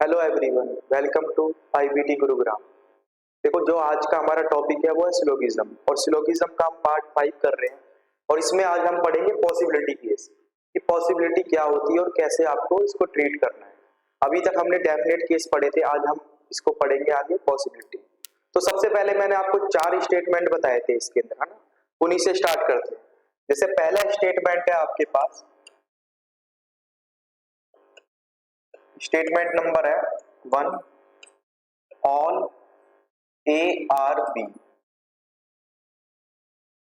Hello everyone, welcome to IBT Gurugram. देखो, जो आज का हमारा टॉपिक है वो है सिलोगिज्म, और सिलोगिज्म का हम पार्ट 5 कर रहे हैं। और इसमें आज हम पढ़ेंगे पॉसिबिलिटी केस कि पॉसिबिलिटी क्या होती है और कैसे आपको इसको ट्रीट करना है। अभी तक हमने डेफिनेट केस पढ़े थे, आज हम इसको पढ़ेंगे आगे पॉसिबिलिटी। तो सबसे पहले मैंने आपको 4 स्टेटमेंट बताए थे इसके अंदर, है ना। उन्हीं से स्टार्ट करते हैं। जैसे पहला स्टेटमेंट है आपके पास, स्टेटमेंट नंबर है 1, ऑल ए आर बी।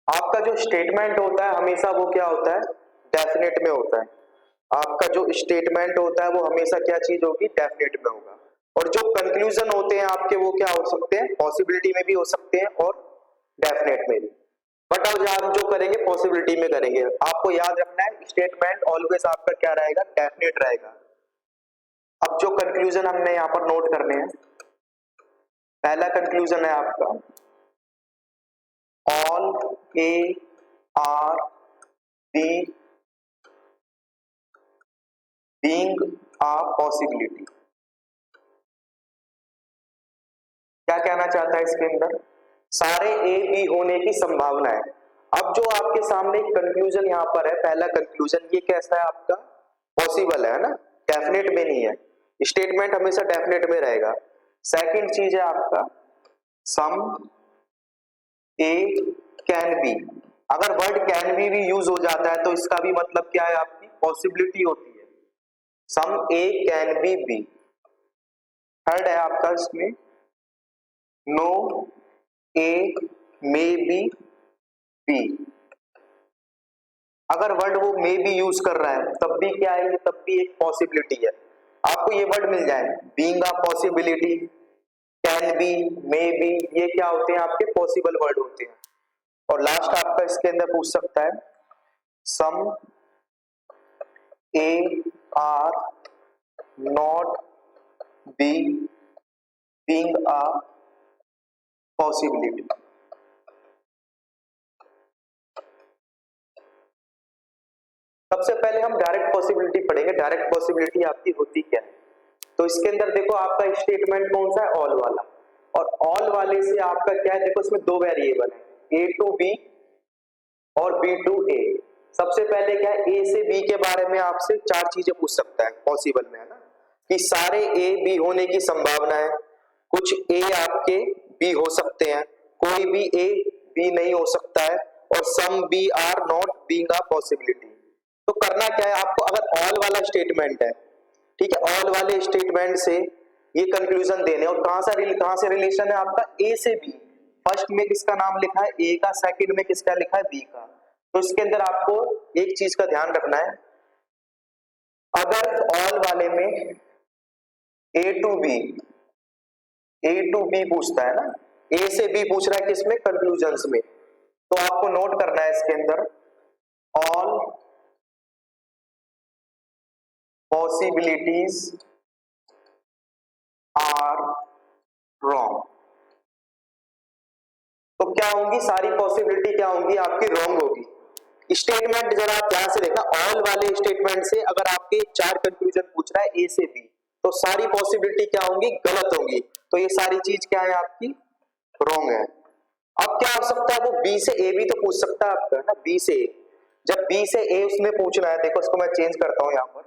आपका जो स्टेटमेंट होता है हमेशा वो क्या होता है, डेफिनेट में होता है। आपका जो स्टेटमेंट होता है वो हमेशा क्या चीज होगी, डेफिनेट में होगा। और जो कंक्लूजन होते हैं आपके वो क्या हो सकते हैं, पॉसिबिलिटी में भी हो सकते हैं और डेफिनेट में भी। बट अब हम जो करेंगे पॉसिबिलिटी में करेंगे। आपको याद रखना है स्टेटमेंट ऑलवेज आपका क्या रहेगा, डेफिनेट रहेगा। अब जो कंक्लूजन हमने यहाँ पर नोट करने हैं, पहला कंक्लूजन है आपका all A are B being a possibility. क्या कहना चाहता है इसके अंदर, सारे ए बी होने की संभावना है। अब जो आपके सामने कंक्लूजन यहाँ पर है, पहला कंक्लूजन, ये कैसा है आपका, पॉसिबल है ना, डेफिनेट में नहीं है। स्टेटमेंट हमेशा डेफिनेट में रहेगा। सेकंड चीज है आपका सम ए कैन बी। अगर वर्ड कैन बी भी यूज हो जाता है तो इसका भी मतलब क्या है, आपकी पॉसिबिलिटी होती है। Some A can be B. Third है आपका इसमें no A may be B. अगर वर्ड वो मे बी यूज कर रहा है तब भी क्या है, ये तब भी एक पॉसिबिलिटी है। आपको ये वर्ड मिल जाए, being a possibility, can be, may be, ये क्या होते हैं, आपके पॉसिबल वर्ड होते हैं। और लास्ट आपका इसके अंदर पूछ सकता है some A are not B being a possibility. सबसे पहले हम डायरेक्ट पॉसिबिलिटी पढ़ेंगे। डायरेक्ट पॉसिबिलिटी आपकी होती क्या है, तो इसके अंदर देखो आपका स्टेटमेंट कौन सा है, ऑल वाला। और ऑल वाले से आपका क्या है, देखो इसमें दो वेरिएबल है, ए टू बी और बी टू ए। सबसे पहले क्या है, ए से बी के बारे में आपसे 4 चीजें पूछ सकता है पॉसिबल में, है ना, कि सारे ए बी होने की संभावना है, कुछ ए आपके बी हो सकते हैं, कोई भी ए बी नहीं हो सकता है, और some B are not being a possibility. तो करना क्या है आपको, अगर ऑल वाला स्टेटमेंट है, ठीक है, ऑल वाले स्टेटमेंट से ये कंक्लूजन देने। और कहां से रिलेशन है आपका, ए से बी। फर्स्ट में किसका नाम लिखा है, ए का, सेकंड में किसका लिखा है, बी का। तो इसके अंदर आपको एक चीज का ध्यान रखना है, अगर ऑल वाले में ए टू बी पूछता है ना, ए से बी पूछ रहा है किसमें, कंक्लूजन्स में, तो आपको नोट करना है इसके अंदर ऑल पॉसिबिलिटीज आर रॉन्ग। तो क्या होंगी, सारी पॉसिबिलिटी क्या होंगी आपकी, रॉन्ग होगी। स्टेटमेंट जरा आप ध्यान से देखना, ऑल वाले स्टेटमेंट से अगर आपके 4 कंक्लूजन पूछ रहा है ए से बी, तो सारी पॉसिबिलिटी क्या होंगी, गलत होंगी। तो ये सारी चीज क्या है आपकी, रॉन्ग है। अब क्या हो सकता है, वो बी से ए भी तो पूछ सकता है आपका, ना, बी से ए। जब बी से ए उसने पूछना है, देखो इसको मैं चेंज करता हूं यहां पर,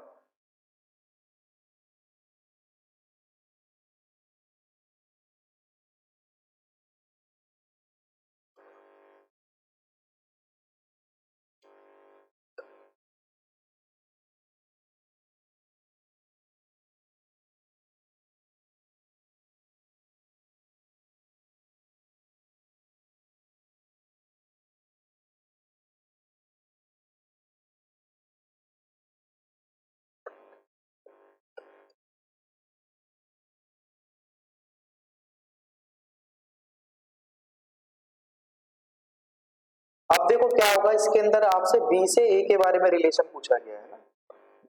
अब देखो क्या होगा, इसके अंदर आपसे बी से ए के बारे में रिलेशन पूछा गया है ना,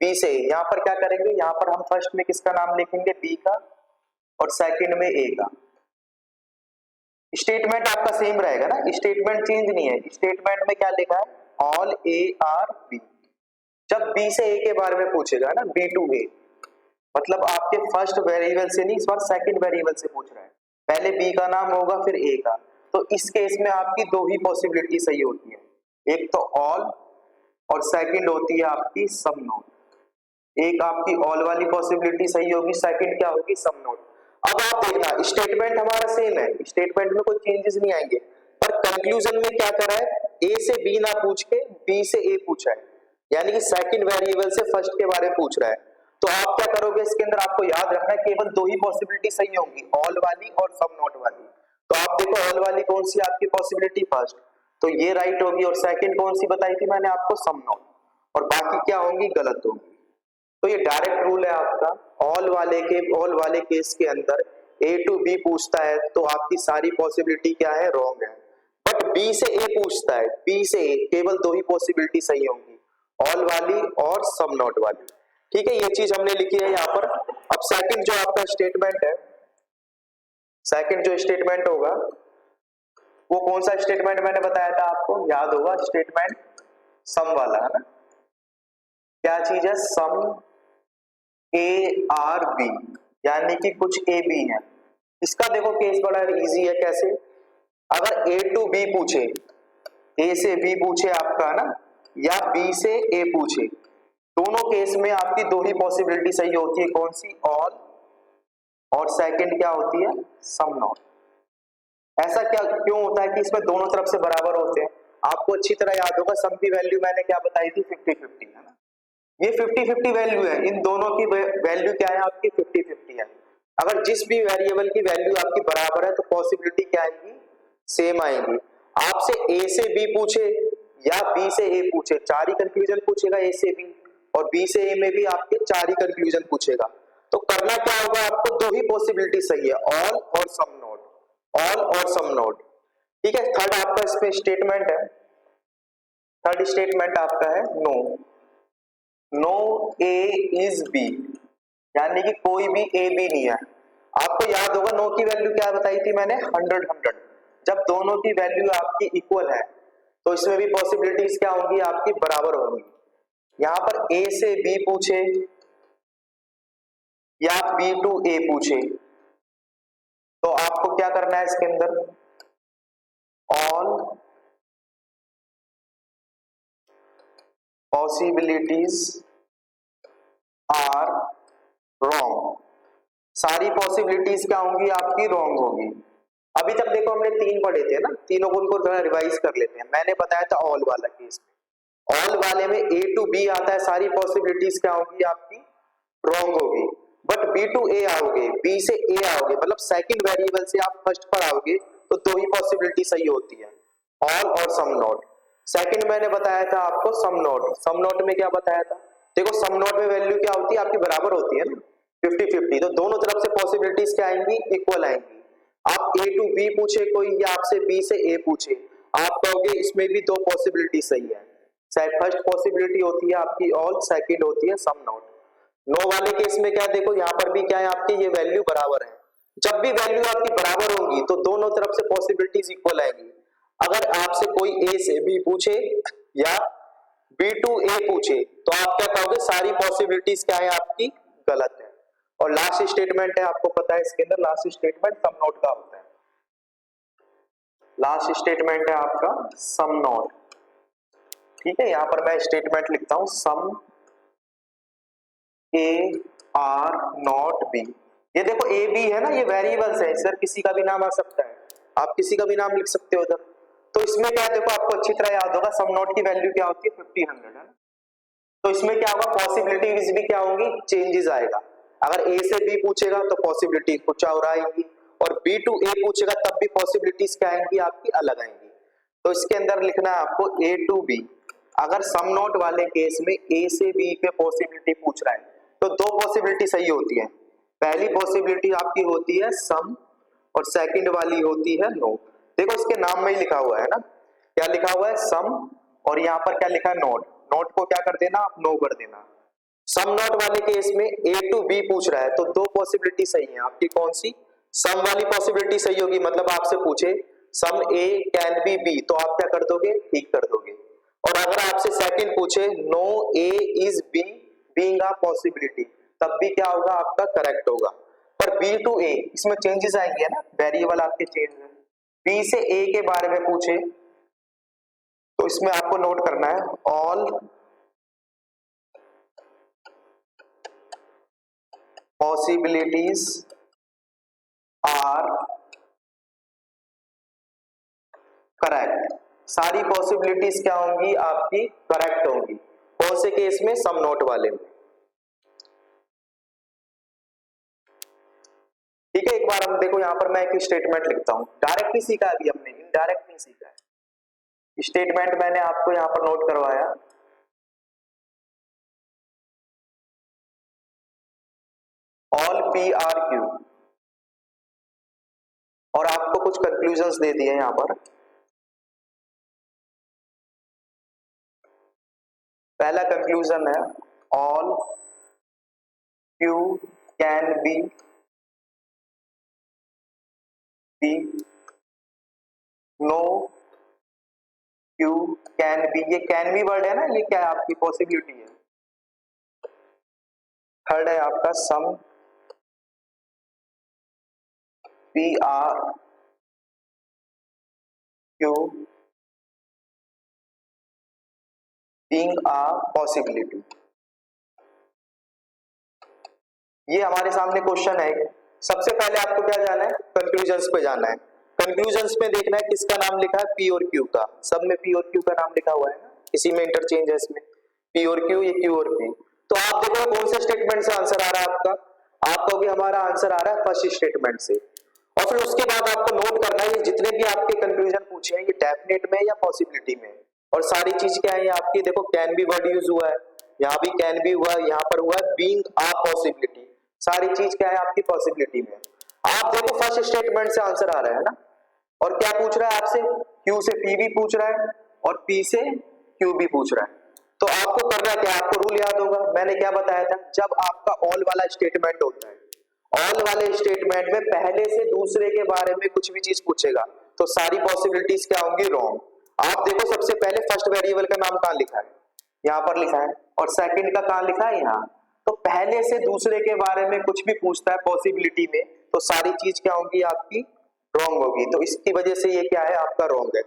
बी से ए। यहां पर क्या करेंगे, यहां पर हम फर्स्ट में किसका नाम लिखेंगे, बी का, और सेकंड में ए का। स्टेटमेंट आपका सेम रहेगा ना, स्टेटमेंट चेंज नहीं है। स्टेटमेंट में क्या लिखा है, ऑल ए आर बी। जब बी से ए के बारे में पूछेगा ना, बी टू ए, मतलब आपके फर्स्ट वेरिएबल से नहीं, इस बार सेकंड वेरिएबल से पूछ रहा है। पहले बी का नाम होगा फिर ए का, तो इस केस में आपकी दो ही पॉसिबिलिटी सही होती है, एक तो ऑल और सेकंड होती है आपकी सम नोट। एक आपकी ऑल वाली पॉसिबिलिटी सही होगी, सेकंड क्या होगी, सम नोट। अब आप देखना स्टेटमेंट हमारा सेम है, स्टेटमेंट में कोई चेंजेस नहीं आएंगे, पर कंक्लूजन में क्या करा है, ए से बी ना पूछ के बी से ए पूछा है, यानी कि सेकंड वेरिएबल से फर्स्ट के बारे में पूछ रहा है। तो आप क्या करोगे, इसके अंदर आपको याद रखना है केवल दो ही पॉसिबिलिटी सही होंगी, ऑल वाली और सम नोट वाली। तो आप देखो ऑल वाली कौन सी आपकी पॉसिबिलिटी, फर्स्ट, तो ये राइट होगी, और सेकंड कौन सी बताई थी मैंने आपको, सम नोट, और बाकी क्या होंगी, गलत होंगी। तो ये डायरेक्ट रूल है आपका, ऑल वाले केस के अंदर ए टू बी पूछता है तो आपकी सारी पॉसिबिलिटी क्या है, रॉन्ग है। बट बी से ए पूछता है, बी से ए, केवल दो ही पॉसिबिलिटी सही होंगी, ऑल वाली और सम नोट वाली। ठीक है, ये चीज हमने लिखी है यहाँ पर। अब सेकंड जो आपका स्टेटमेंट है, सेकंड जो स्टेटमेंट होगा वो कौन सा स्टेटमेंट मैंने बताया था आपको, याद होगा, स्टेटमेंट सम वाला है ना। क्या चीज है, सम ए आर बी, यानी कि कुछ ए बी है। इसका देखो केस बड़ा इजी है, कैसे, अगर ए टू बी पूछे, ए से बी पूछे आपका ना, या बी से ए पूछे, दोनों केस में आपकी दो ही पॉसिबिलिटी सही होती है, कौन सी, ऑल, और सेकंड क्या होती है, सम नॉट। ऐसा क्या क्यों होता है कि इसमें दोनों तरफ से बराबर होते हैं। आपको अच्छी तरह याद होगा सम की वैल्यू मैंने क्या बताई थी, 50-50 है ना। ये 50-50 वैल्यू है, इन दोनों की वैल्यू क्या है आपकी, 50-50 है। अगर जिस भी वेरिएबल की वैल्यू आपकी बराबर है तो पॉसिबिलिटी क्या आएगी, सेम आएगी। आपसे ए से बी पूछे या बी से ए पूछे, चार ही कंक्लूजन पूछेगा ए से बी, और बी से ए में भी आपके चार ही कंक्लूजन पूछेगा। तो करना क्या होगा, आपको दो ही पॉसिबिलिटी सही है, ऑल और सम नोट, ऑल और सम नोट। ठीक है, थर्ड आपका इसमें स्टेटमेंट है, थर्ड स्टेटमेंट आपका है no, no A is B, यानी कि कोई भी ए बी नहीं है। आपको याद होगा नो की वैल्यू क्या बताई थी मैंने, 100-100। जब दोनों की वैल्यू आपकी इक्वल है तो इसमें भी पॉसिबिलिटीज क्या होंगी, आपकी बराबर होंगी। यहां पर ए से बी पूछे या बी टू ए पूछे, तो आपको क्या करना है इसके अंदर, ऑल पॉसिबिलिटीज आर रॉन्ग, सारी पॉसिबिलिटीज क्या होंगी आपकी, रॉन्ग होगी। अभी तक देखो हमने तीन पढ़े थे ना, तीनों को उनको थोड़ा रिवाइज कर लेते हैं। मैंने बताया था ऑल वाला केस में, ऑल वाले में ए टू बी आता है, सारी पॉसिबिलिटीज क्या होंगी आपकी, रॉन्ग होगी। बट बी टू ए आओगे, बी से ए आओगे, मतलब सेकंड वेरिएबल से आप फर्स्ट पर आओगे तो दो ही पॉसिबिलिटी सही होती है, ऑल और सम नोट। सेकंड मैंने बताया था आपको सम नोट, सम नोट में क्या बताया था, देखो सम नोट में वैल्यू क्या होती है आपकी, बराबर होती है ना, 50-50, तो दोनों तरफ से पॉसिबिलिटीज क्या आएंगी, इक्वल आएंगी। आप ए टू बी पूछे कोई, या आपसे बी से ए पूछे, आप कहोगे इसमें भी दो पॉसिबिलिटी सही है। फर्स्ट पॉसिबिलिटी होती है आपकी ऑल, सेकंड होती है सम नोट। नो वाले केस में क्या, देखो यहाँ पर भी क्या है आपकी, ये वैल्यू बराबर है। जब भी वैल्यू आपकी बराबर होगी तो दोनों तरफ से पॉसिबिलिटीज इक्वल आएंगी। अगर आपसे कोई ए से बी पूछे या बी टू ए पूछे, तो आप क्या कहोगे, सारी पॉसिबिलिटीज क्या है आपकी, गलत है। और लास्ट स्टेटमेंट है, आपको पता है इसके अंदर लास्ट स्टेटमेंट सम नोट का होता है। लास्ट स्टेटमेंट है आपका सम नोट। ठीक है, यहां पर मैं स्टेटमेंट लिखता हूं, सम ए आर नॉट बी। ये देखो ए बी है ना, ये वेरिएबल्स है, सर किसी का भी नाम आ सकता है, आप किसी का भी नाम लिख सकते हो उधर। तो इसमें क्या है, देखो आपको अच्छी तरह याद होगा सम नोट की वैल्यू क्या होती है, 50-100 है ना। तो इसमें क्या होगा, पॉसिबिलिटीज भी क्या होंगी, चेंजेस आएगा। अगर ए से बी पूछेगा तो पॉसिबिलिटी कुछ और आएंगी, और बी टू ए पूछेगा तब भी पॉसिबिलिटीज क्या आएंगी आपकी, अलग आएंगी। तो इसके अंदर लिखना है आपको ए टू बी। अगर सम नोट वाले केस में ए से बी पे पॉसिबिलिटी पूछ रहा है तो दो पॉसिबिलिटी सही होती है। पहली पॉसिबिलिटी आपकी होती है सम, और सेकंड वाली होती है नो। देखो इसके नाम में ही लिखा हुआ है ना, क्या लिखा हुआ है, सम, और यहाँ पर क्या लिखा है, नोट। नोट को क्या कर देना, आप नो कर देना। सम नोट वाले केस में ए टू बी पूछ रहा है तो दो पॉसिबिलिटी सही है आपकी, कौन सी, सम वाली पॉसिबिलिटी सही होगी, मतलब आपसे पूछे सम ए कैन बी बी, तो आप क्या कर दोगे, ठीक कर दोगे। और अगर आपसे सेकंड पूछे no A is B being a possibility, तब भी क्या होगा आपका करेक्ट होगा। पर B टू A इसमें चेंजेस आएंगे ना, वेरिएबल आपके चेंज है। B से A के बारे में पूछे तो इसमें आपको नोट करना है ऑल पॉसिबिलिटीज आर करेक्ट। सारी पॉसिबिलिटीज क्या होंगी आपकी करेक्ट होंगी। कौन से केस में? सम नोट वाले में। ठीक है, एक बार हम देखो यहां पर मैं एक स्टेटमेंट लिखता हूं। डायरेक्ट नहीं सीखा अभी हमने, इनडायरेक्ट नहीं सीखा है। स्टेटमेंट मैंने आपको यहां पर नोट करवाया, ऑल पी आर क्यू, और आपको कुछ कंक्लूजन्स दे दिए यहां पर। पहला कंक्लूजन है all Q can be no Q can be. ये कैन बी वर्ड है ना, ये क्या है आपकी पॉसिबिलिटी है। थर्ड है आपका some P are Q being a possibility. ये हमारे सामने क्वेश्चन है। सबसे पहले आपको क्या जाना है? कंक्लूजन्स पे जाना है। कंक्लूजन्स में देखना है किसका नाम लिखा है, पी और क्यू का। सब में पी और क्यू का नाम लिखा हुआ है ना, इसी में इंटरचेंज है इसमें, पी और क्यू, ये क्यू और पी। तो आप देखो कौन से स्टेटमेंट से आंसर आ रहा है आपका। आप कहोगे हमारा आंसर आ रहा है फर्स्ट स्टेटमेंट से। और फिर उसके बाद आपको नोट करना है ये जितने भी आपके कंक्लूजन पूछे हैं ये डेफिनेट में या पॉसिबिलिटी में। और सारी चीज क्या है आपकी, देखो कैन बी वर्ड यूज हुआ है, यहाँ भी कैन बी हुआ है, यहाँ पर हुआ है बीइंग अ पॉसिबिलिटी। सारी चीज क्या है आपकी पॉसिबिलिटी में। आप देखो फर्स्ट स्टेटमेंट से आंसर आ रहा है ना, और क्या पूछ रहा है आपसे, क्यू से पी भी पूछ रहा है और पी से क्यू भी पूछ रहा है। तो आपको करना क्या, आपको रूल याद होगा, मैंने क्या बताया था, जब आपका ऑल वाला स्टेटमेंट होता है, ऑल वाले स्टेटमेंट में पहले से दूसरे के बारे में कुछ भी चीज पूछेगा तो सारी पॉसिबिलिटीज क्या होंगी, रॉन्ग। आप देखो सबसे पहले फर्स्ट वेरिएबल का नाम कहां लिखा है, यहां पर लिखा है, और सेकंड का कहां लिखा है, यहां। तो पहले से दूसरे के बारे में कुछ भी पूछता है पॉसिबिलिटी में तो सारी चीज क्या होंगी आपकी रॉन्ग होगी। तो इसकी वजह से ये क्या है आपका रॉन्ग है।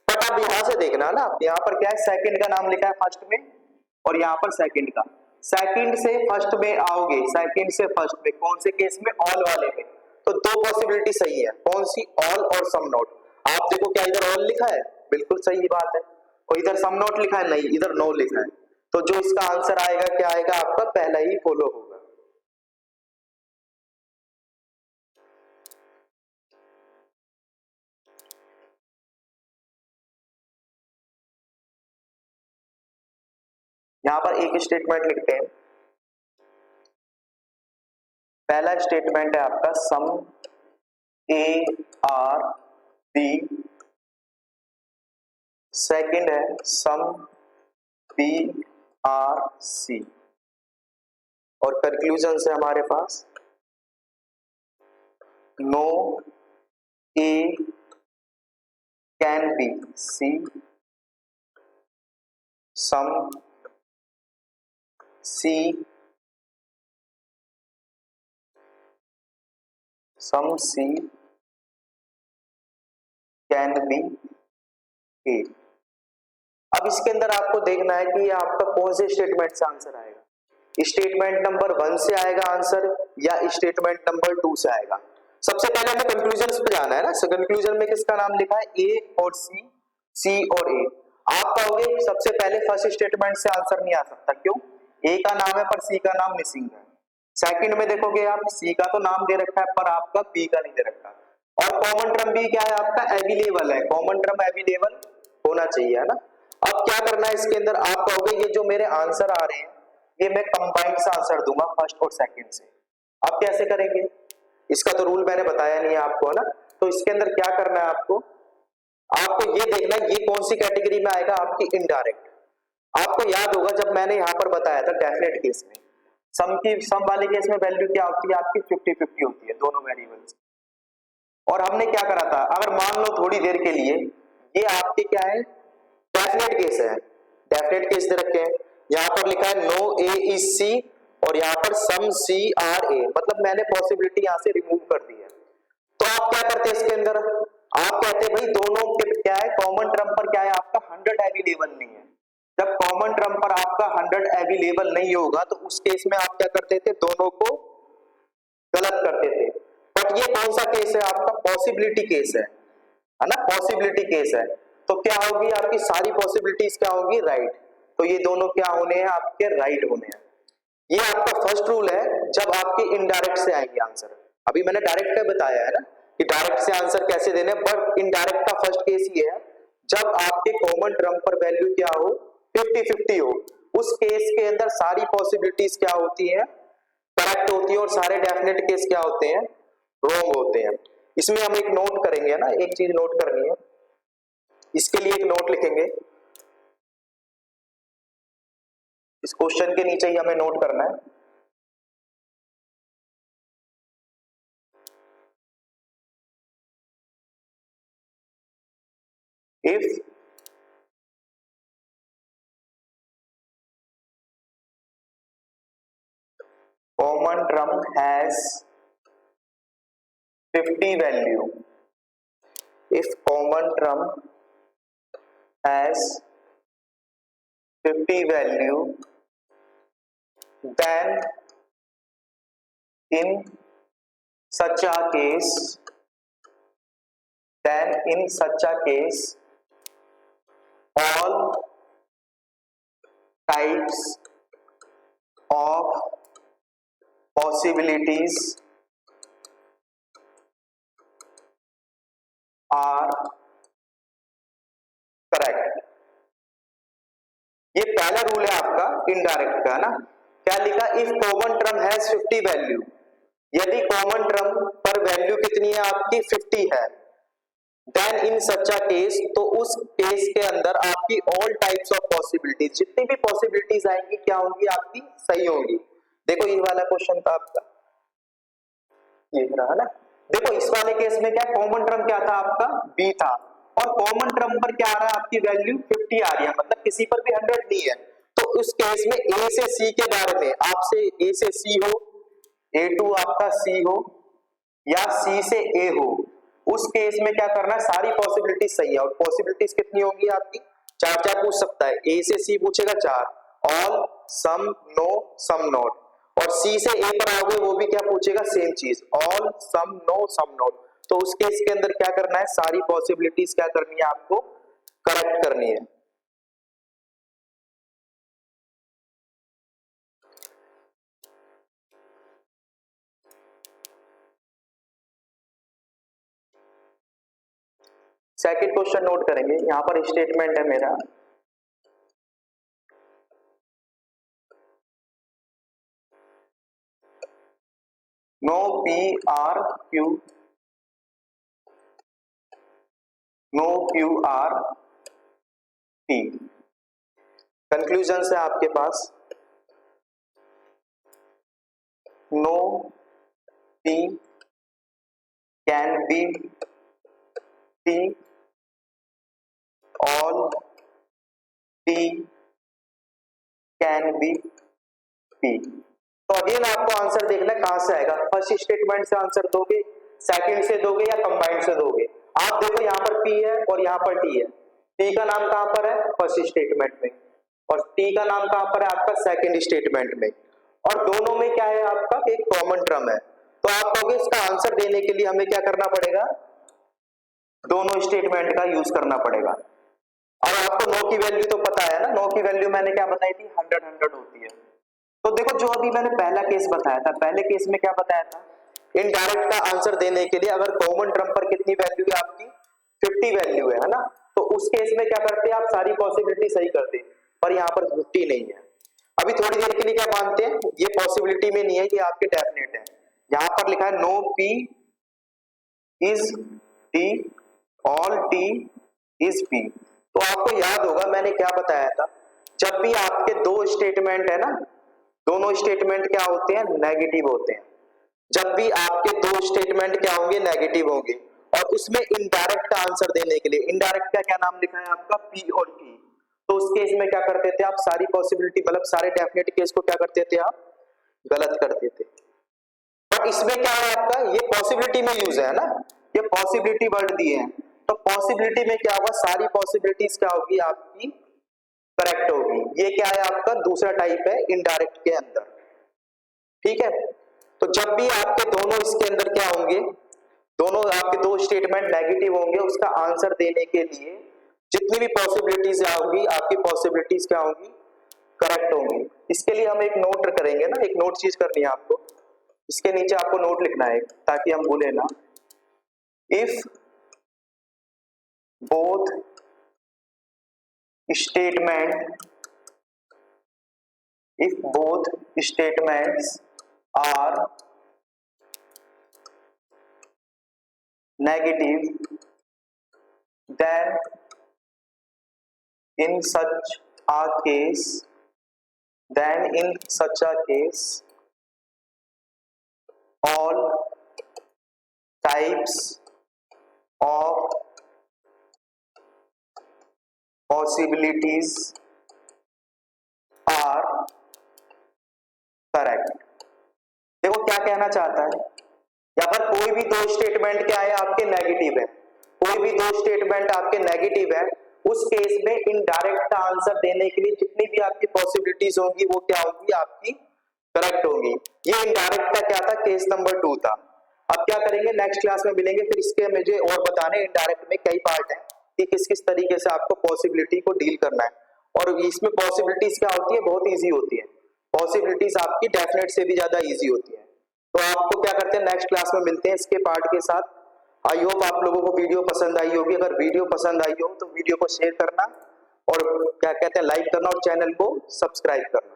बट आप यहां से देखना ना, यहां पर क्या है, सेकंड का नाम लिखा है फर्स्ट में और यहां पर सेकंड का। सेकंड से फर्स्ट में आओगे, सेकंड से फर्स्ट में, कौन से केस में, ऑल वाले में। तो दो पॉसिबिलिटी सही है, कौन सी, ऑल और सम नोट। आप देखो क्या इधर ऑल लिखा है, बिल्कुल सही बात है, और इधर सम नोट लिखा है, नहीं इधर नो लिखा है। तो जो इसका आंसर आएगा क्या आएगा आपका, पहला ही फॉलो होगा। यहां पर एक स्टेटमेंट लिखते हैं। पहला स्टेटमेंट है आपका some A are B, second है सम बी आर सी, और कंक्लूजन है हमारे पास no A can be C, some C can be A. अब इसके अंदर आपको देखना है कि आपका कौन से स्टेटमेंट से आंसर आएगा, स्टेटमेंट नंबर 1 से आएगा आंसर या स्टेटमेंट नंबर 2 से आएगा। सबसे पहले हमें कंक्लूजन पे जाना है ना। कंक्लूजन में किसका नाम लिखा है, ए और सी, सी और ए। आप कहोगे सबसे पहले फर्स्ट स्टेटमेंट से आंसर नहीं आ सकता, क्यों, ए का नाम है पर सी का नाम मिसिंग है। सेकंड में देखोगे आप सी का तो नाम दे रखा है पर आपका पी का नहीं दे रखा, और कॉमन टर्म भी क्या है आपका अवेलेबल है, कॉमन टर्म अवेलेबल होना चाहिए, है ना। अब क्या करना है इसके अंदर, आप कहोगे ये जो मेरे आंसर आ रहे हैं ये मैं कंबाइंड से आंसर दूंगा फर्स्ट और सेकंड से। अब कैसे करेंगे, इसका तो रूल मैंने बताया नहीं है आपको, है ना। तो इसके अंदर क्या करना है आपको ये देखना है ये कौन सी कैटेगरी में आएगा आपकी इनडायरेक्ट। आपको याद होगा जब मैंने यहां पर बताया था डेफिनेट केस में, सम वाले केस में वैल्यू क्या होती है आपकी 50-50 होती है दोनों वेरिएबल्स। और हमने क्या करा था, अगर मान लो थोड़ी देर के लिए ये आपके क्या है डेफिनेट केस है, डेफिनेट केस दे रखे हैं, यहां पर लिखा है नो ए इज सी और यहाँ पर सम सी आर ए, मतलब मैंने पॉसिबिलिटी यहाँ से रिमूव कर दी है। तो आप क्या करते हैं इसके अंदर, आप कहते हैं भाई दोनों के क्या है, कॉमन टर्म पर क्या है आपका 100 अवेलेबल नहीं है। जब कॉमन टर्म पर आपका 100 अवेलेबल नहीं होगा तो उस केस में आप क्या करते थे, दोनों को गलत करते थे। बट ये कौन सा केस है आपका, पॉसिबिलिटी केस है ना, पॉसिबिलिटी केस है। तो क्या होगी आपकी सारी पॉसिबिलिटीज क्या होगी, राइट। तो ये दोनों क्या होने हैं आपके, राइट होने हैं। ये आपका फर्स्ट रूल है जब आपके इनडायरेक्ट से आएंगे आंसर। अभी मैंने डायरेक्ट का बताया है ना कि डायरेक्ट से आंसर कैसे देने, बट इनडायरेक्ट का फर्स्ट केस ये है जब आपके कॉमन टर्म पर वैल्यू क्या हो, 50-50 हो। उस केस के अंदर सारी पॉसिबिलिटीज क्या होती है, करेक्ट होती है, और सारे डेफिनेट केस क्या होते हैं, रॉन्ग होते हैं। इसमें हम एक नोट करेंगे ना, एक चीज नोट करनी है, इसके लिए एक नोट लिखेंगे, इस क्वेश्चन के नीचे ही हमें नोट करना है। If common term has 50 value, if common term has 50 value, then in such a case, all types of possibilities are correct। ये पहला रूल है आपका इनडायरेक्ट का ना, क्या लिखा, if common term has 50 value, यदि कॉमन टर्म पर वैल्यू कितनी है आपकी 50 है, then in such a case, तो उस केस के अंदर आपकी ऑल टाइप्स ऑफ पॉसिबिलिटीज, जितनी भी पॉसिबिलिटीज आएंगी क्या होंगी आपकी, सही होंगी। देखो ये वाला क्वेश्चन था आपका, ये रहा ना, देखो इस वाले केस में क्या कॉमन टर्म क्या था आपका, बी था, और कॉमन टर्म पर क्या आ रहा है आपकी वैल्यू 50 आ रही है, मतलब किसी पर भी 100 नहीं है। तो उस केस में ए से सी के बारे में आपसे, ए से सी हो, A2 आपका सी हो, या सी से ए हो, उस केस में क्या करना है, सारी पॉसिबिलिटी सही है। और पॉसिबिलिटीज कितनी होगी आपकी, 4 पूछ सकता है, ए से सी पूछेगा 4, all, some, no, some not, और सी से ए पर आओगे वो भी क्या पूछेगा, सेम चीज, all, some, no, some not. तो उस केस के अंदर क्या करना है, सारी पॉसिबिलिटीज क्या करनी है आपको, करेक्ट करनी है। सेकंड क्वेश्चन नोट करेंगे, यहां पर स्टेटमेंट है मेरा, no P are Q, no Q are T. Conclusion है आपके पास, no P can be T, all T can be P. तो अगेन आपको आंसर देखना कहां से आएगा, फर्स्ट स्टेटमेंट से आंसर दोगे, सेकंड से दोगे, या कंबाइंड से दोगे। आप देखो यहाँ पर पी है और यहाँ पर टी है, टी का नाम कहां पर है, फर्स्ट स्टेटमेंट में, और टी का नाम कहां पर है आपका, सेकंड स्टेटमेंट में, और दोनों में क्या है आपका, एक कॉमन टर्म है। तो आप कहोगे इसका आंसर देने के लिए हमें क्या करना पड़ेगा, दोनों स्टेटमेंट का यूज करना पड़ेगा। और आपको नो की वैल्यू तो पता है ना, नो की वैल्यू मैंने क्या बताई थी, 100 होती है। तो देखो जो अभी मैंने पहला केस बताया था, पहले केस में क्या बताया था, इनडायरेक्ट का आंसर देने के लिए अगर कॉमन टर्म पर कितनी वैल्यू है आपकी, 50 वैल्यू है ना, तो उस केस में क्या करते हैं आप, सारी पॉसिबिलिटी सही करते हैं, पर यहाँ पर 50 नहीं है। अभी थोड़ी देर के लिए क्या मानते हैं, ये पॉसिबिलिटी में नहीं है, ये आपके डेफिनेट है। यहाँ पर लिखा है no P is T, all T is P. तो आपको याद होगा मैंने क्या बताया था, जब भी आपके दो स्टेटमेंट है ना, दोनों स्टेटमेंट क्या होते हैं, नेगेटिव होते हैं। जब भी आपके दो स्टेटमेंट क्या होंगे, नेगेटिव होंगे, और उसमें इनडायरेक्ट का आंसर देने के लिए, इनडायरेक्ट का क्या नाम लिखा है आपका, पी और टी। तो उस केस में क्या करते थे आप, सारी पॉसिबिलिटी मतलब सारे डेफिनेट केस को क्या करते थे आप, गलत कर देते। बट इसमें क्या है आपका, ये पॉसिबिलिटी में यूज है ना, ये पॉसिबिलिटी वर्ड दिए हैं, तो पॉसिबिलिटी में क्या होगा, सारी पॉसिबिलिटीज क्या होगी आपकी करेक्ट होगी। ये क्या है आपका दूसरा टाइप है इनडायरेक्ट के अंदर, ठीक है। तो जब भी आपके दोनों इसके अंदर क्या होंगे, दोनों आपके दो स्टेटमेंट नेगेटिव होंगे, उसका आंसर देने के लिए जितनी भी पॉसिबिलिटीज होंगी आपकी पॉसिबिलिटीज क्या होंगी करेक्ट होंगी। इसके लिए हम एक नोट करेंगे ना, एक नोट चीज करनी है आपको, इसके नीचे आपको नोट लिखना है ताकि हम भूले ना। If both statement if both statements are negative, then in such a case all types of possibilities are correct. देखो क्या कहना चाहता है, यहाँ पर कोई भी दो स्टेटमेंट क्या है आपके नेगेटिव है, कोई भी दो स्टेटमेंट आपके नेगेटिव है, उस केस में इनडायरेक्ट का आंसर देने के लिए जितनी भी आपकी पॉसिबिलिटीज होंगी वो क्या होगी आपकी करेक्ट होगी। ये इनडायरेक्ट का क्या था, केस नंबर 2 था। अब क्या करेंगे, नेक्स्ट क्लास में मिलेंगे, फिर इसके मुझे और बताने इनडायरेक्ट में कई पार्ट है कि किस किस तरीके से आपको पॉसिबिलिटी को डील करना है। और इसमें पॉसिबिलिटीज क्या होती है, बहुत ईजी होती है, पॉसिबिलिटीज आपकी डेफिनेट से भी ज्यादा इजी होती है। तो आपको क्या करते हैं, नेक्स्ट क्लास में मिलते हैं इसके पार्ट के साथ। आई होप आप लोगों को वीडियो पसंद आई होगी। अगर वीडियो पसंद आई हो तो वीडियो को शेयर करना और क्या कहते हैं लाइक करना और चैनल को सब्सक्राइब करना।